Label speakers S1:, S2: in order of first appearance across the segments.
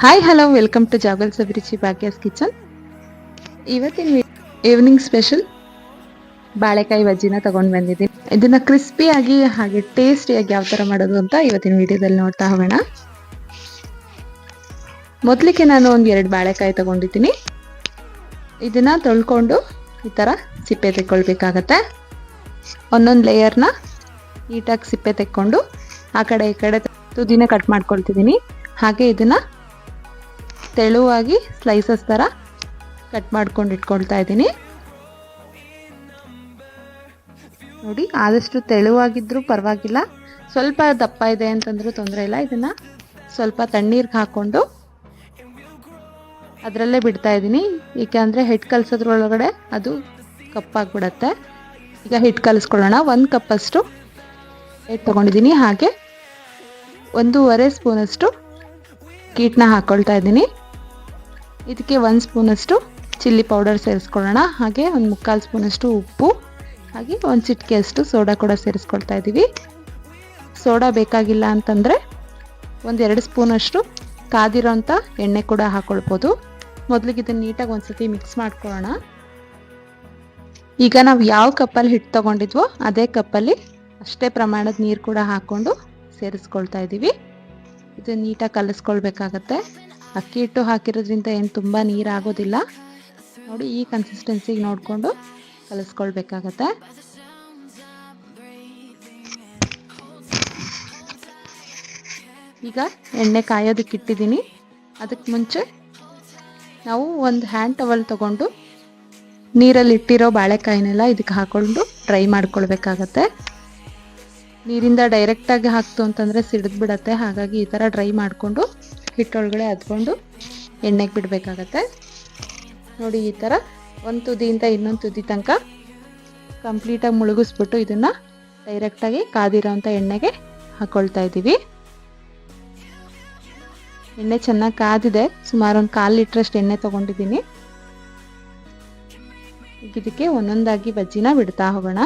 S1: Hi hello welcome to ಜಾಗಲ್ಸ್ ಅಭಿರುಚಿ Bhagya's kitchen. ಇವತ್ತಿನ evening special ಬಾಳೆಕಾಯಿ ಬಜ್ಜಿನ ತಗೊಂಡು ಬಂದಿದ್ದೀನಿ. ಇದನ್ನ ಕ್ರಿಸ್ಪಿಯಾಗಿ ಹಾಗೆ ಟೇಸ್ಟಿಯಾಗಿ ಯಾವ ಥರ ಮಾಡೋದು ಅಂತ ಇವತ್ತಿನ ವಿಡಿಯೋದಲ್ಲಿ ನೋಡ್ತಾ ಹೋಗೋಣ. ಮೊದಲಿಗೆ ನಾನು ಒಂದು 2 ಬಾಳೆಕಾಯಿ ತಗೊಂಡಿದ್ದೀನಿ. ಇದನ್ನ ತೊಳ್ಕೊಂಡು ಈ ಥರ ಸಿಪ್ಪೆ ತೆಕ್ಕೊಳ್ಬೇಕಾಗತ್ತೆ. ಒಂದೊಂದು ಲೇಯರ್ನ ನೀಟಾಗಿ ಸಿಪ್ಪೆ ತೆಕ್ಕೊಂಡು ಆ ಕಡೆ ಈ ಕಡೆ ತುದಿನ ಕಟ್ ಮಾಡ್ಕೊಳ್ತಿದ್ದೀನಿ. ಹಾಗೆ ಇದನ್ನು ತೆಳುವಾಗಿ ಸ್ಲೈಸಸ್ ಥರ ಕಟ್ ಮಾಡ್ಕೊಂಡು ಇಟ್ಕೊಳ್ತಾ ಇದ್ದೀನಿ. ನೋಡಿ, ಆದಷ್ಟು ತೆಳುವಾಗಿದ್ರೂ ಪರವಾಗಿಲ್ಲ, ಸ್ವಲ್ಪ ದಪ್ಪ ಇದೆ ಅಂತಂದ್ರೂ ತೊಂದರೆ ಇಲ್ಲ. ಇದನ್ನು ಸ್ವಲ್ಪ ತಣ್ಣೀರಿಗೆ ಹಾಕ್ಕೊಂಡು ಅದರಲ್ಲೇ ಬಿಡ್ತಾ ಇದ್ದೀನಿ. ಏಕೆಂದರೆ ಹಿಟ್ಟು ಕಲಸೋದ್ರೊಳಗಡೆ ಅದು ಕಪ್ಪಾಗಿಬಿಡತ್ತೆ. ಈಗ ಹಿಟ್ಟು ಕಲಿಸ್ಕೊಳ್ಳೋಣ. 1 ಕಪ್ಪಷ್ಟು ಹಿಟ್ಟು ತೊಗೊಂಡಿದ್ದೀನಿ. ಹಾಗೆ 1.5 ಸ್ಪೂನಷ್ಟು ಕೀಟನ ಹಾಕ್ಕೊಳ್ತಾ ಇದ್ದೀನಿ. ಇದಕ್ಕೆ 1 ಸ್ಪೂನಷ್ಟು ಚಿಲ್ಲಿ ಪೌಡರ್ ಸೇರಿಸ್ಕೊಳ್ಳೋಣ. ಹಾಗೆ 1/4 ಸ್ಪೂನಷ್ಟು ಉಪ್ಪು, ಹಾಗೆ 1 ಚಿಟಿಕೆಯಷ್ಟು ಸೋಡಾ ಕೂಡ ಸೇರಿಸ್ಕೊಳ್ತಾ ಇದ್ದೀವಿ. ಸೋಡಾ ಬೇಕಾಗಿಲ್ಲ ಅಂತಂದರೆ 1-2 ಸ್ಪೂನಷ್ಟು ಕಾದಿರೋಂಥ ಎಣ್ಣೆ ಕೂಡ ಹಾಕ್ಕೊಳ್ಬೋದು. ಮೊದಲಿಗೆ ಇದನ್ನು ನೀಟಾಗಿ ಒಂದ್ಸತಿ ಮಿಕ್ಸ್ ಮಾಡ್ಕೊಳ್ಳೋಣ. ಈಗ ನಾವು ಯಾವ ಕಪ್ಪಲ್ಲಿ ಹಿಟ್ಟು ತೊಗೊಂಡಿದ್ವೋ ಅದೇ ಕಪ್ಪಲ್ಲಿ ಅಷ್ಟೇ ಪ್ರಮಾಣದ ನೀರು ಕೂಡ ಹಾಕ್ಕೊಂಡು ಸೇರಿಸ್ಕೊಳ್ತಾ ಇದ್ದೀವಿ. ಇದನ್ನು ನೀಟಾಗಿ ಕಲಿಸ್ಕೊಳ್ಬೇಕಾಗತ್ತೆ. ಅಕ್ಕಿ ಹಿಟ್ಟು ಹಾಕಿರೋದ್ರಿಂದ ಏನು ತುಂಬ ನೀರಾಗೋದಿಲ್ಲ. ನೋಡಿ, ಈ ಕನ್ಸಿಸ್ಟೆನ್ಸಿಗೆ ನೋಡಿಕೊಂಡು ಕಲಿಸ್ಕೊಳ್ಬೇಕಾಗತ್ತೆ. ಈಗ ಎಣ್ಣೆ ಕಾಯೋದಕ್ಕೆ ಇಟ್ಟಿದ್ದೀನಿ. ಅದಕ್ಕೆ ಮುಂಚೆ ನಾವು ಒಂದು ಹ್ಯಾಂಡ್ ಟವಲ್ ತೊಗೊಂಡು ನೀರಲ್ಲಿ ಇಟ್ಟಿರೋ ಬಾಳೆಕಾಯಿನೆಲ್ಲ ಇದಕ್ಕೆ ಹಾಕ್ಕೊಂಡು ಡ್ರೈ ಮಾಡ್ಕೊಳ್ಬೇಕಾಗತ್ತೆ. ನೀರಿಂದ ಡೈರೆಕ್ಟಾಗಿ ಹಾಕ್ತು ಅಂತಂದರೆ ಸಿಡಿದು ಬಿಡತ್ತೆ. ಹಾಗಾಗಿ ಈ ಥರ ಡ್ರೈ ಮಾಡಿಕೊಂಡು ಹಿಟ್ಟೊಳಗಡೆ ಅದ್ಕೊಂಡು ಎಣ್ಣೆಗೆ ಬಿಡಬೇಕಾಗತ್ತೆ. ನೋಡಿ, ಈ ಥರ ಒಂದು ತುದಿಯಿಂದ ಇನ್ನೊಂದು ತುದಿ ತನಕ ಕಂಪ್ಲೀಟಾಗಿ ಮುಳುಗಿಸ್ಬಿಟ್ಟು ಇದನ್ನು ಡೈರೆಕ್ಟಾಗಿ ಕಾದಿರೋಂಥ ಎಣ್ಣೆಗೆ ಹಾಕ್ಕೊಳ್ತಾ ಇದ್ದೀವಿ. ಎಣ್ಣೆ ಚೆನ್ನಾಗಿ ಕಾದಿದೆ. ಸುಮಾರು 1/4 ಲೀಟ್ರಷ್ಟು ಎಣ್ಣೆ ತೊಗೊಂಡಿದ್ದೀನಿ. ಇದಕ್ಕೆ ಒಂದೊಂದಾಗಿ ಬಜ್ಜಿನ ಬಿಡ್ತಾ ಹೋಗೋಣ.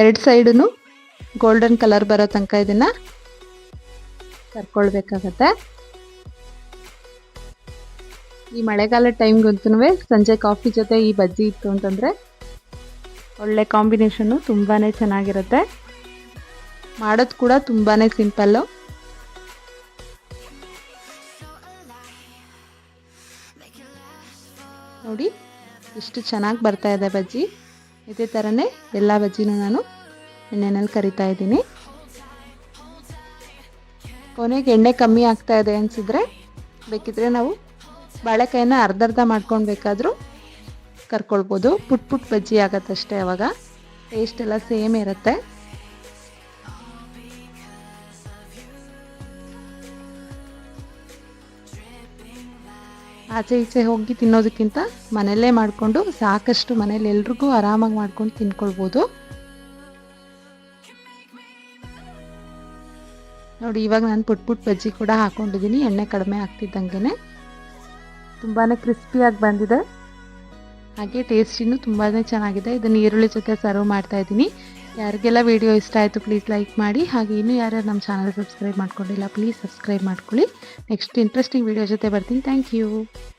S1: ಎರಡು ಸೈಡೂ ಗೋಲ್ಡನ್ ಕಲರ್ ಬರೋ ತನಕ ಇದನ್ನು ಕರ್ಕೊಳ್ಬೇಕಾಗತ್ತೆ. ಈ ಮಳೆಗಾಲದ ಟೈಮ್ಗಂತೂ ಸಂಜೆ ಕಾಫಿ ಜೊತೆ ಈ ಬಜ್ಜಿ ಇತ್ತು ಅಂತಂದರೆ ಒಳ್ಳೆ ಕಾಂಬಿನೇಷನ್ನು, ತುಂಬಾ ಚೆನ್ನಾಗಿರುತ್ತೆ. ಮಾಡೋದು ಕೂಡ ತುಂಬಾ ಸಿಂಪಲ್ಲು. ನೋಡಿ, ಇಷ್ಟು ಚೆನ್ನಾಗಿ ಬರ್ತಾ ಇದೆ ಬಜ್ಜಿ. ಇದೇ ಥರನೇ ಎಲ್ಲ ಬಜ್ಜಿನೂ ನಾನು ಎಣ್ಣೆನಲ್ಲಿ ಕರಿತಾ ಇದ್ದೀನಿ. ಕೊನೆಗೆ ಎಣ್ಣೆ ಕಮ್ಮಿ ಆಗ್ತಾ ಇದೆ ಅನಿಸಿದ್ರೆ ಬೇಕಿದ್ರೆ ನಾವು ಬಾಳೆಕಾಯಿನ ಅರ್ಧ ಮಾಡ್ಕೊಂಡು ಬೇಕಾದರೂ ಕರ್ಕೊಳ್ಬೋದು. ಪುಟ್ ಬಜ್ಜಿ ಆಗತ್ತಷ್ಟೇ. ಅವಾಗ ಟೇಸ್ಟ್ ಎಲ್ಲ ಸೇಮ್ ಇರುತ್ತೆ. ಆಚೆ ಈಚೆ ಹೋಗಿ ತಿನ್ನೋದಕ್ಕಿಂತ ಮನೆಯಲ್ಲೇ ಮಾಡಿಕೊಂಡು ಸಾಕಷ್ಟು ಮನೇಲಿ ಎಲ್ರಿಗೂ ಆರಾಮಾಗಿ ಮಾಡ್ಕೊಂಡು ತಿನ್ಕೊಳ್ಬೋದು. ನೋಡಿ, ಇವಾಗ ನಾನು ಪುಟ್ ಬಜ್ಜಿ ಕೂಡ ಹಾಕ್ಕೊಂಡಿದ್ದೀನಿ. ಎಣ್ಣೆ ಕಡಿಮೆ ಆಗ್ತಿದ್ದಂಗೆ ತುಂಬಾ ಕ್ರಿಸ್ಪಿಯಾಗಿ ಬಂದಿದೆ. ಹಾಗೆ ಟೇಸ್ಟಿನೂ ತುಂಬಾ ಚೆನ್ನಾಗಿದೆ. ಇದನ್ನು ಈರುಳ್ಳಿ ಜೊತೆ ಸರ್ವ್ ಮಾಡ್ತಾ ಇದ್ದೀನಿ. ಯಾರಿಗೆಲ್ಲ ವಿಡಿಯೋ ಇಷ್ಟ ಆಯಿತು ಪ್ಲೀಸ್ ಲೈಕ್ ಮಾಡಿ. ಹಾಗೆ ಇನ್ನೂ ಯಾರ್ಯಾರು ನಮ್ಮ ಚಾನಲ್ ಸಬ್ಸ್ಕ್ರೈಬ್ ಮಾಡ್ಕೊಂಡಿಲ್ಲ ಪ್ಲೀಸ್ ಸಬ್ಸ್ಕ್ರೈಬ್ ಮಾಡ್ಕೊಳ್ಳಿ. ನೆಕ್ಸ್ಟ್ ಇಂಟ್ರೆಸ್ಟಿಂಗ್ ವಿಡಿಯೋ ಜೊತೆ ಬರ್ತೀನಿ. Thank you.